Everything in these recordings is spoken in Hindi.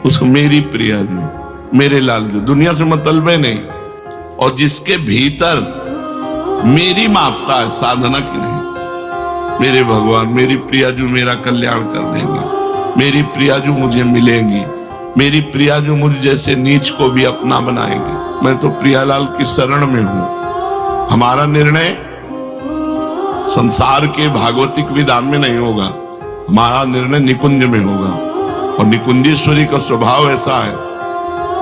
उसको मेरी प्रिया जो, मेरे लाल जो, दुनिया से मतलब है नहीं, और जिसके भीतर मेरी मापता है, साधना की नहीं। मेरे भगवान, मेरी प्रिया जो मेरा कल्याण कर देंगी, मेरी प्रिया जो मुझे मिलेंगी, मेरी प्रिया जो मुझ जैसे नीच को भी अपना बनाएंगे। मैं तो प्रियालाल की शरण में हूं। हमारा निर्णय संसार के भागवतिक विधान में नहीं होगा, हमारा निर्णय निकुंज में होगा। और निकुंजेश्वरी का स्वभाव ऐसा है,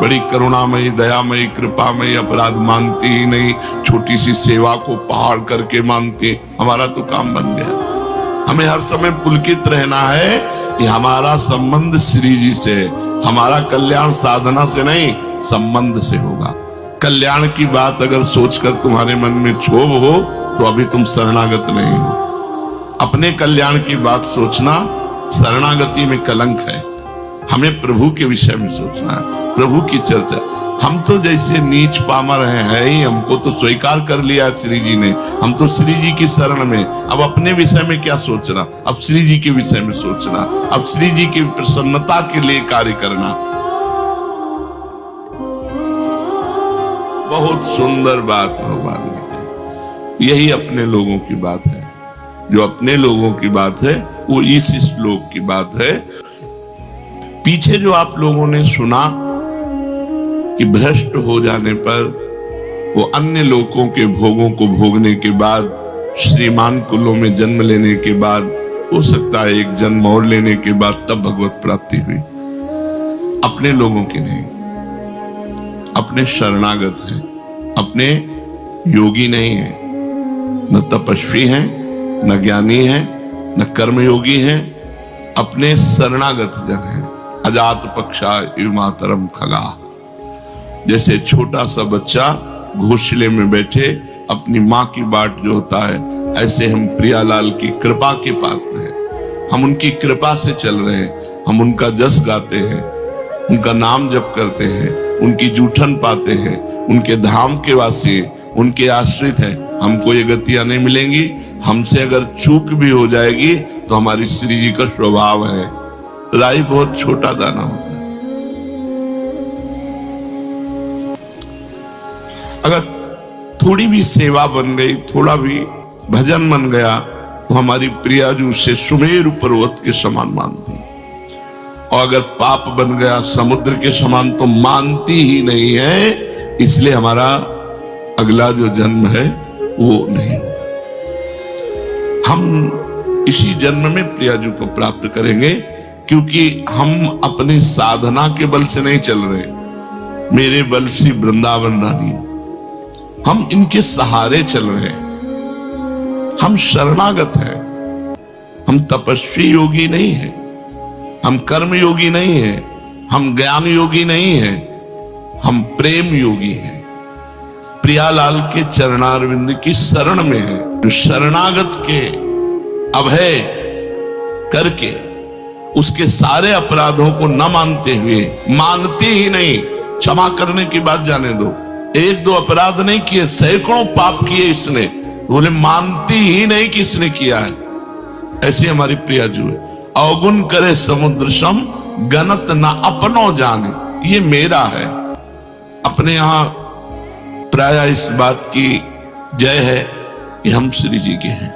बड़ी करुणामयी, दयामयी, कृपामयी, अपराध मानती ही नहीं, छोटी सी सेवा को पहाड़ करके मानती। हमारा तो काम बन गया। हमें हर समय पुलकित रहना है कि हमारा संबंध श्री जी से, हमारा कल्याण साधना से नहीं, संबंध से होगा। कल्याण की बात अगर सोचकर तुम्हारे मन में क्षोभ हो तो अभी तुम शरणागत नहीं हो। अपने कल्याण की बात सोचना शरणागति में कलंक है। हमें प्रभु के विषय में सोचना है, प्रभु की चर्चा। हम तो जैसे नीच पामर हैं ही, हमको तो स्वीकार कर लिया श्री जी ने, हम तो श्री जी की शरण में। अब अपने विषय में क्या सोचना, अब श्री जी के विषय में सोचना, अब श्री जी की प्रसन्नता के लिए कार्य करना। बहुत सुंदर बात भगवान ने कही। यही अपने लोगों की बात है। जो अपने लोगों की बात है वो इस श्लोक की बात है। पीछे जो आप लोगों ने सुना कि भ्रष्ट हो जाने पर वो अन्य लोगों के भोगों को भोगने के बाद, श्रीमान कुलों में जन्म लेने के बाद, हो सकता है एक जन्म और लेने के बाद तब भगवत प्राप्ति हुई। अपने लोगों की नहीं, अपने शरणागत हैं, अपने योगी नहीं है, न तपस्वी हैं, न ज्ञानी हैं, न कर्मयोगी हैं, अपने शरणागत जन हैं। अजात पक्षा युमातरम खगा। जैसे छोटा सा बच्चा घोंसले में बैठे अपनी माँ की बाट जो होता है, ऐसे हम प्रियालाल की कृपा के पात्र हैं। हम उनकी कृपा से चल रहे हैं। हम उनका जस गाते हैं, उनका नाम जप करते हैं, उनकी जूठन पाते हैं, उनके धाम के वासी, उनके आश्रित हैं। हमको ये गतियां नहीं मिलेंगी। हमसे अगर चूक भी हो जाएगी तो हमारी श्री जी का स्वभाव है, राई बहुत छोटा दाना होता है। अगर थोड़ी भी सेवा बन गई, थोड़ा भी भजन बन गया तो हमारी प्रिया जी उसे सुमेरु पर्वत के समान मानती। और अगर पाप बन गया समुद्र के समान तो मानती ही नहीं है। इसलिए हमारा अगला जो जन्म है वो नहीं होगा। हम इसी जन्म में प्रिया जी को प्राप्त करेंगे, क्योंकि हम अपनी साधना के बल से नहीं चल रहे। मेरे बल से वृंदावन रानी, हम इनके सहारे चल रहे हैं। हम शरणागत हैं। हम तपस्वी योगी नहीं हैं, हम कर्म योगी नहीं हैं, हम ज्ञान योगी नहीं हैं, हम प्रेम योगी हैं। प्रियालाल के चरणारविंद की शरण में है। जो शरणागत के अभय करके उसके सारे अपराधों को न मानते हुए, मानते ही नहीं, क्षमा करने की बात जाने दो, एक दो अपराध नहीं किए, सैकड़ों पाप किए इसने, बोले मानती ही नहीं कि इसने किया है। ऐसी हमारी प्रिया जो है। अवगुण करे समुद्र सम, गणत ना अपनो जाने। ये मेरा है। अपने यहां प्राय इस बात की जय है कि हम श्री जी के हैं,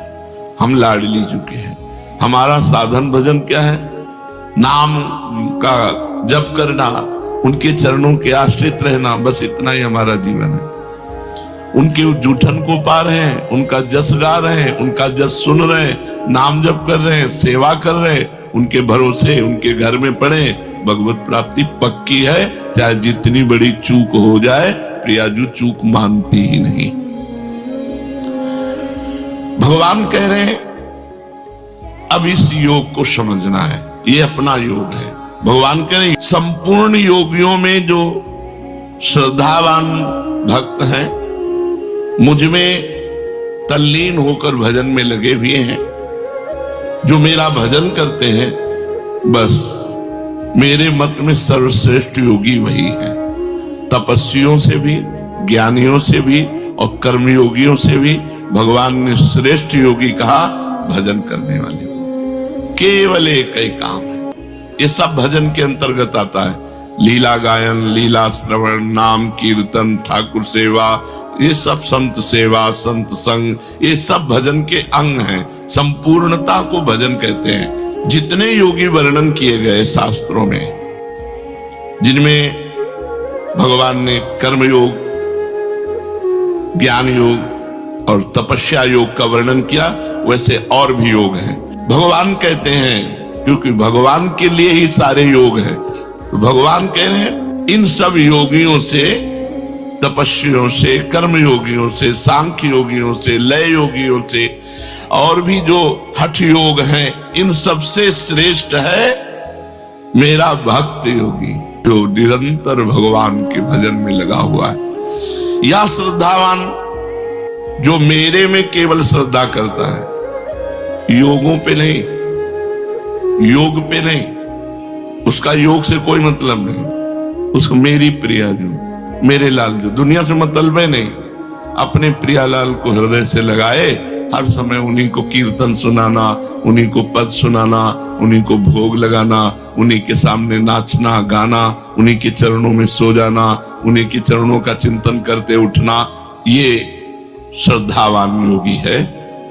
हम लाडली जी के हैं। हमारा साधन भजन क्या है? नाम का जप करना, उनके चरणों के आश्रित रहना, बस इतना ही हमारा जीवन है। उनके जूठन को पा रहे हैं, उनका जस गा रहे हैं, उनका जस सुन रहे हैं, नाम जप कर रहे हैं, सेवा कर रहे हैं, उनके भरोसे उनके घर में पड़े। भगवत प्राप्ति पक्की है, चाहे जितनी बड़ी चूक हो जाए। प्रियाजू चूक मानती ही नहीं। भगवान कह रहे हैं अब इस योग को समझना है, ये अपना योग है। भगवान कह रहे हैं संपूर्ण योगियों में जो श्रद्धावान भक्त हैं, मुझ में तल्लीन होकर भजन में लगे हुए हैं, जो मेरा भजन करते हैं, बस मेरे मत में सर्वश्रेष्ठ योगी वही है। तपस्वियों से भी, ज्ञानियों से भी और कर्मयोगियों से भी भगवान ने श्रेष्ठ योगी कहा भजन करने वाले। केवल एक ही काम है, ये सब भजन के अंतर्गत आता है। लीला गायन, लीला श्रवण, नाम कीर्तन, ठाकुर सेवा, ये सब संत सेवा, संत संग, ये सब भजन के अंग हैं। संपूर्णता को भजन कहते हैं। जितने योगी वर्णन किए गए शास्त्रों में, जिनमें भगवान ने कर्म योग, ज्ञान योग और तपस्या योग का वर्णन किया, वैसे और भी योग हैं। भगवान कहते हैं, क्योंकि भगवान के लिए ही सारे योग हैं, तो भगवान कह रहे हैं इन सब योगियों से, तपस्वियों से, कर्म योगियों से, सांख्य योगियों से, लय योगियों से, और भी जो हठ योग हैं, इन सबसे श्रेष्ठ है मेरा भक्त योगी, जो निरंतर भगवान के भजन में लगा हुआ है। या श्रद्धावान, जो मेरे में केवल श्रद्धा करता है, योगों पे नहीं, योग पे नहीं, उसका योग से कोई मतलब नहीं, उसको मेरी प्रिया जो, मेरे लाल जो, दुनिया से मतलब है नहीं, अपने प्रिया लाल को हृदय से लगाए, हर समय उन्हीं को कीर्तन सुनाना, उन्हीं को पद सुनाना, उन्हीं को भोग लगाना, उन्हीं के सामने नाचना गाना, उन्हीं के चरणों में सो जाना, उन्हीं के चरणों का चिंतन करते उठना, ये श्रद्धावान योगी है,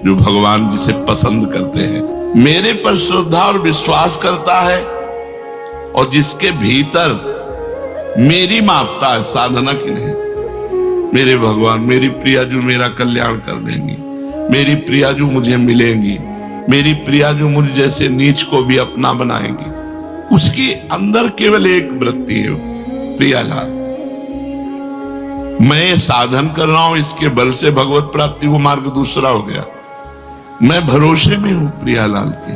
जो भगवान जिसे पसंद करते हैं। मेरे पर श्रद्धा और विश्वास करता है और जिसके भीतर मेरी मापता है, साधना की नहीं, मेरे भगवान, मेरी प्रियाजू मेरा कल्याण कर देंगी, मेरी प्रियाजू मुझे मिलेंगी, मेरी प्रियाजू मुझ जैसे नीच को भी अपना बनाएंगी, उसके अंदर केवल एक वृत्ति है, प्रियालाल। मैं साधन कर रहा हूं, इसके बल से भगवत प्राप्ति को मार्ग दूसरा हो गया, मैं भरोसे में हूं प्रियालाल के।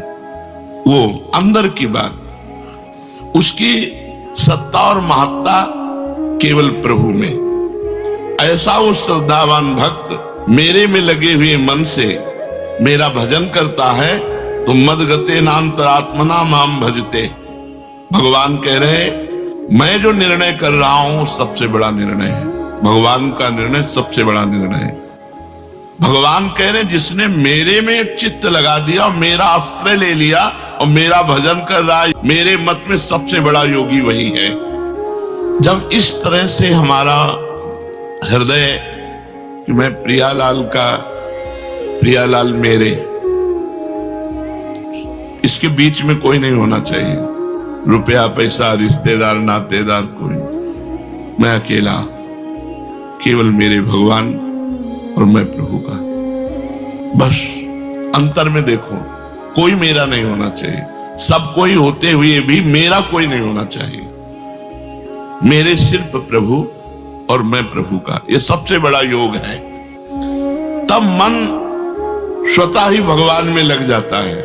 वो अंदर की बात, उसकी सत्ता और महत्ता केवल प्रभु में। ऐसा वो श्रद्धावान भक्त मेरे में लगे हुए मन से मेरा भजन करता है, तो मदगते नान्तरात्मना माम भजते। भगवान कह रहे, मैं जो निर्णय कर रहा हूं सबसे बड़ा निर्णय है, भगवान का निर्णय सबसे बड़ा निर्णय है। भगवान कह रहे, जिसने मेरे में चित्त लगा दिया और मेरा आश्रय ले लिया और मेरा भजन कर रहा है, मेरे मत में सबसे बड़ा योगी वही है। जब इस तरह से हमारा हृदय कि मैं प्रियालाल का, प्रियालाल मेरे, इसके बीच में कोई नहीं होना चाहिए, रुपया पैसा रिश्तेदार नातेदार कोई, मैं अकेला, केवल मेरे भगवान और मैं प्रभु का। बस अंतर में देखो, कोई मेरा नहीं होना चाहिए, सब कोई होते हुए भी मेरा कोई नहीं होना चाहिए, मेरे सिर्फ प्रभु और मैं प्रभु का, ये सबसे बड़ा योग है। तब मन स्वतः ही भगवान में लग जाता है,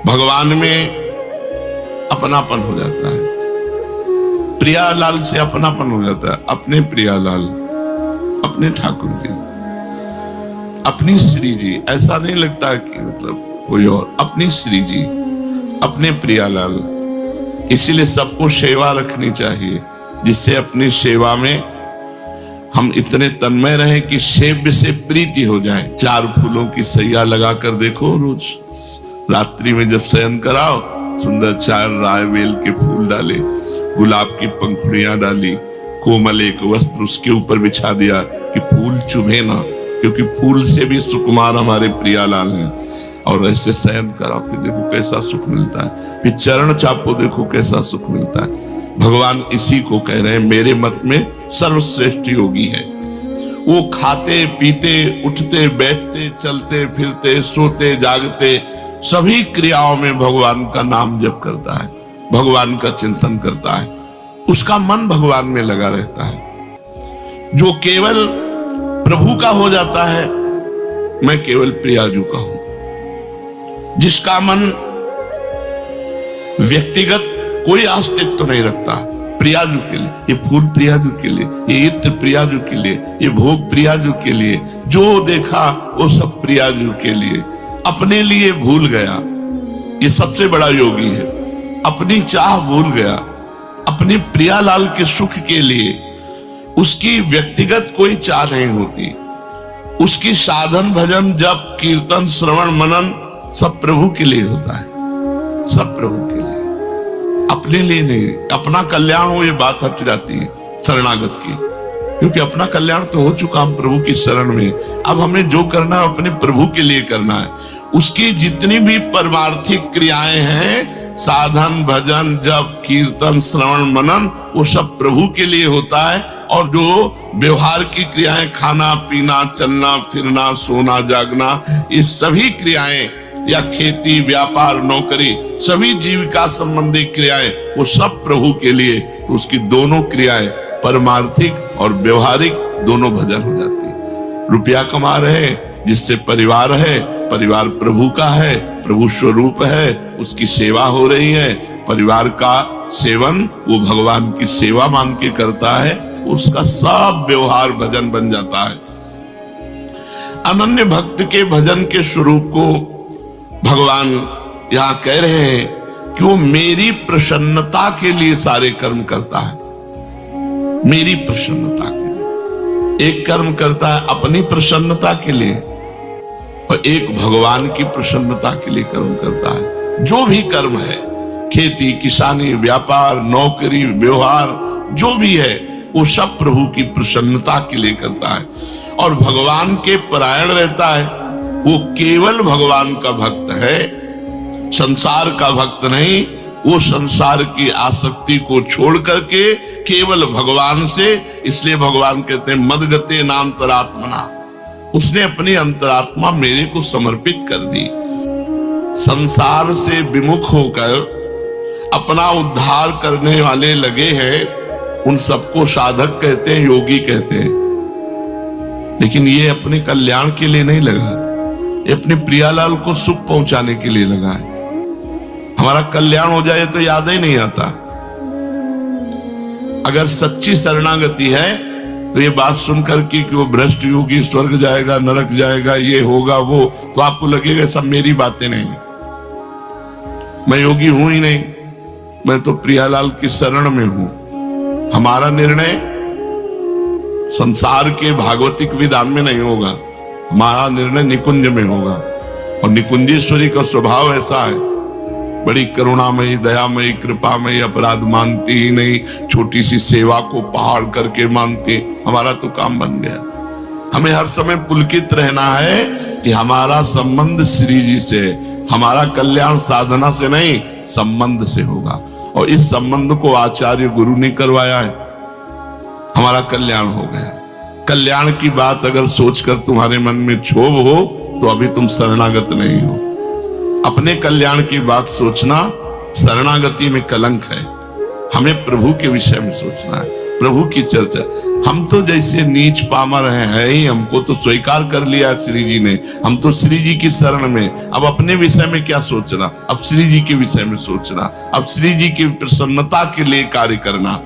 भगवान में अपनापन हो जाता है, प्रियालाल से अपनापन हो जाता है, अपने प्रियालाल, अपने ठाकुर जी, अपनी श्री जी। ऐसा नहीं लगता कि मतलब कोई और, अपनी श्री जी, अपने प्रियालाल। इसीलिए सबको सेवा रखनी चाहिए, जिससे अपनी सेवा में हम इतने तन्मय रहें कि सेव्य से प्रीति हो जाए। 4 फूलों की सैया लगा कर देखो, रोज रात्रि में जब शयन कराओ, सुंदर 4 राय बेल के फूल डाले, गुलाब की पंखुड़ियां डाली, कोमल एक वस्त्र उसके ऊपर बिछा दिया कि फूल चुभे ना, क्योंकि फूल से भी सुकुमार हमारे प्रियालाल हैं। और ऐसे शयन कराओ कि देखो कैसा सुख मिलता है, फिर चरण चापो, देखो कैसा सुख मिलता है। भगवान इसी को कह रहे हैं, मेरे मत में सर्वश्रेष्ठ योगी है। वो खाते पीते, उठते बैठते, चलते फिरते, सोते जागते, सभी क्रियाओं में भगवान का नाम जप करता है, भगवान का चिंतन करता है, उसका मन भगवान में लगा रहता है। जो केवल प्रभु का हो जाता है, मैं केवल प्रियाजू का हूं। जिसका मन व्यक्तिगत कोई अस्तित्व तो नहीं रखता, प्रियाजू के लिए, ये फूल प्रियाजू के लिए, ये इत्र प्रियाजू के लिए, ये भोग प्रियाजू के लिए, जो देखा वो सब प्रियाजू के लिए, अपने लिए भूल गया, ये सबसे बड़ा योगी है। अपनी चाह भूल गया, अपने प्रियालाल के सुख के लिए, उसकी व्यक्तिगत कोई चाह नहीं होती, उसकी साधन भजन जप कीर्तन श्रवण मनन सब प्रभु के लिए होता है, सब प्रभु के लिए। अपने लिए नहीं, अपना कल्याण हो ये बात हट जाती है शरणागत की, क्योंकि अपना कल्याण तो हो चुका हम प्रभु की शरण में। अब हमें जो करना है अपने प्रभु के लिए करना है। उसकी जितनी भी परमार्थिक क्रियाएं हैं, साधन भजन जप कीर्तन श्रवण मनन, वो सब प्रभु के लिए होता है। और जो व्यवहार की क्रियाएं, खाना पीना चलना फिरना सोना जागना, ये सभी क्रियाएं या खेती व्यापार नौकरी, सभी जीविका संबंधी क्रियाएं, वो सब प्रभु के लिए। तो उसकी दोनों क्रियाएं परमार्थिक और व्यवहारिक दोनों भजन हो जाती है। रुपया कमा रहे, जिससे परिवार है, परिवार प्रभु का है, प्रभु स्वरूप है, उसकी सेवा हो रही है। परिवार का सेवन वो भगवान की सेवा मान के करता है, उसका सब व्यवहार भजन बन जाता है। अनन्य भक्त के भजन के स्वरूप को भगवान यहां कह रहे हैं कि वो मेरी प्रसन्नता के लिए सारे कर्म करता है। मेरी प्रसन्नता के लिए एक कर्म करता है, अपनी प्रसन्नता के लिए, और एक भगवान की प्रसन्नता के लिए कर्म करता है। जो भी कर्म है, खेती किसानी व्यापार नौकरी व्यवहार जो भी है, वो सब प्रभु की प्रसन्नता के लिए करता है और भगवान के परायण रहता है। वो केवल भगवान का भक्त है, संसार का भक्त नहीं। वो संसार की आसक्ति को छोड़ करके केवल भगवान से, इसलिए भगवान कहते हैं मदगते नान्तरात्मना, उसने अपनी अंतरात्मा मेरे को समर्पित कर दी। संसार से विमुख होकर अपना उद्धार करने वाले लगे हैं, उन सबको साधक कहते हैं, योगी कहते हैं। लेकिन ये अपने कल्याण के लिए नहीं लगा, ये अपने प्रियालाल को सुख पहुंचाने के लिए लगा है। हमारा कल्याण हो जाए तो याद ही नहीं आता। अगर सच्ची शरणागति है तो ये बात सुनकर कि वो भ्रष्ट योगी स्वर्ग जाएगा नरक जाएगा ये होगा वो, तो आपको लगेगा सब मेरी बातें नहीं, मैं योगी हूं ही नहीं, मैं तो प्रियालाल की शरण में हूं। हमारा निर्णय संसार के भागवतिक विधान में नहीं होगा, हमारा निर्णय निकुंज में होगा। और निकुंजेश्वरी का स्वभाव ऐसा है, बड़ी करुणामयी दयामयी कृपामयी, अपराध मानती ही नहीं, छोटी सी सेवा को पहाड़ करके मानती। हमारा तो काम बन गया। हमें हर समय पुलकित रहना है कि हमारा संबंध श्री जी से, हमारा कल्याण साधना से नहीं संबंध से होगा। और इस संबंध को आचार्य गुरु ने करवाया है, हमारा कल्याण हो गया। कल्याण की बात अगर सोचकर तुम्हारे मन में क्षोभ हो तो अभी तुम शरणागत नहीं हो। अपने कल्याण की बात सोचना शरणागति में कलंक है। हमें प्रभु के विषय में सोचना है, प्रभु की चर्चा। हम तो जैसे नीच पामर हैं ही, हमको तो स्वीकार कर लिया श्री जी ने, हम तो श्री जी की शरण में। अब अपने विषय में क्या सोचना, अब श्री जी के विषय में सोचना, अब श्री जी की प्रसन्नता के लिए कार्य करना।